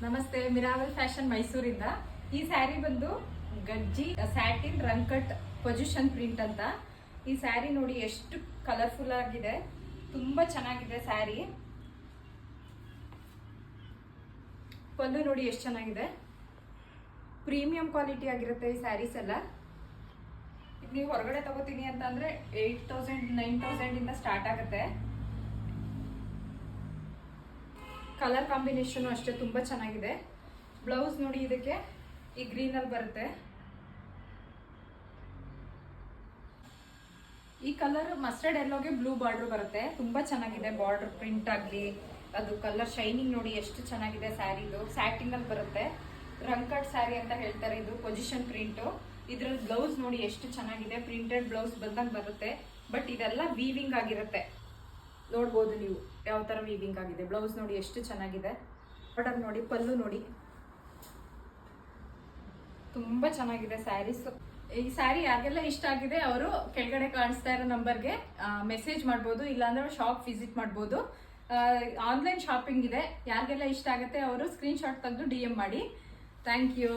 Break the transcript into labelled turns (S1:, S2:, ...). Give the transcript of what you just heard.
S1: ನಮಸ್ತೆ, ಮಿರಾವಲ್ ಫ್ಯಾಷನ್ ಮೈಸೂರಿಂದ. ಈ ಸ್ಯಾರಿ ಬಂದು ಗಜ್ಜಿ ಸ್ಯಾಟಿನ್ ರಂಕಟ್ ಪೊಸಿಷನ್ ಪ್ರಿಂಟ್ ಅಂತ. ಈ ಸ್ಯಾರಿ ನೋಡಿ ಎಷ್ಟು ಕಲರ್ಫುಲ್ ಆಗಿದೆ, ತುಂಬಾ ಚೆನ್ನಾಗಿದೆ ಸ್ಯಾರಿ. ಪಲ್ಲು ನೋಡಿ ಎಷ್ಟು ಚೆನ್ನಾಗಿದೆ, ಪ್ರೀಮಿಯಂ ಕ್ವಾಲಿಟಿ ಆಗಿರುತ್ತೆ ಈ ಸ್ಯಾರೀಸ್ ಎಲ್ಲ. ನೀವು ಹೊರಗಡೆ ತಗೋತೀನಿ ಅಂತ ಅಂದ್ರೆ 8,000 9,000 ಇಂದ ಸ್ಟಾರ್ಟ್ ಆಗುತ್ತೆ. ಕಲರ್ ಕಾಂಬಿನೇಷನ್ ಅಷ್ಟೇ ತುಂಬಾ ಚೆನ್ನಾಗಿದೆ. ಬ್ಲೌಸ್ ನೋಡಿ, ಇದಕ್ಕೆ ಈ ಗ್ರೀನ್ ಅಲ್ಲಿ ಬರುತ್ತೆ. ಈ ಕಲರ್ ಮಸ್ಟರ್ಡ್ ಎಲ್ಲೋಗೆ ಬ್ಲೂ ಬಾರ್ಡರ್ ಬರುತ್ತೆ, ತುಂಬಾ ಚೆನ್ನಾಗಿದೆ. ಬಾರ್ಡರ್ ಪ್ರಿಂಟ್ ಆಗ್ಲಿ, ಅದು ಕಲರ್ ಶೈನಿಂಗ್ ನೋಡಿ ಎಷ್ಟು ಚೆನ್ನಾಗಿದೆ. ಸ್ಯಾರಿದು ಸ್ಯಾಟಿಂಗ್ ಅಲ್ಲಿ ಬರುತ್ತೆ, ರಂಕಟ್ ಸ್ಯಾರಿ ಅಂತ ಹೇಳ್ತಾರೆ. ಇದು ಪೊಸಿಷನ್ ಪ್ರಿಂಟ್. ಇದ್ರಲ್ಲಿ ಬ್ಲೌಸ್ ನೋಡಿ ಎಷ್ಟು ಚೆನ್ನಾಗಿದೆ, ಪ್ರಿಂಟೆಡ್ ಬ್ಲೌಸ್ ಬಂದಂಗೆ ಬರುತ್ತೆ. ಬಟ್ ಇದೆಲ್ಲ ವೀವಿಂಗ್ ಆಗಿರುತ್ತೆ, ನೋಡ್ಬೋದು ನೀವು ಯಾವ ತರ ವೀವಿಂಗ್ ಆಗಿದೆ. ಬ್ಲೌಸ್ ನೋಡಿ ಎಷ್ಟು ಚೆನ್ನಾಗಿದೆ, ಬಾರ್ಡರ್ ನೋಡಿ, ಪಲ್ಲು ನೋಡಿ, ತುಂಬಾ ಚೆನ್ನಾಗಿದೆ ಸ್ಯಾರೀಸ್. ಈ ಸ್ಯಾರಿ ಯಾರಿಗೆಲ್ಲ ಇಷ್ಟ ಆಗಿದೆ ಅವರು ಕೆಳಗಡೆ ಕಾಣಿಸ್ತಾ ಇರೋ ನಂಬರ್ಗೆ ಮೆಸೇಜ್ ಮಾಡ್ಬೋದು, ಇಲ್ಲಾಂದ್ರೆ ಶಾಪ್ ವಿಸಿಟ್ ಮಾಡ್ಬೋದು. ಆನ್ಲೈನ್ ಶಾಪಿಂಗ್ ಇದೆ. ಯಾರಿಗೆಲ್ಲ ಇಷ್ಟ ಆಗುತ್ತೆ ಅವರು ಸ್ಕ್ರೀನ್ ಶಾಟ್ ತೆಗೆದು DM ಮಾಡಿ. Thank you.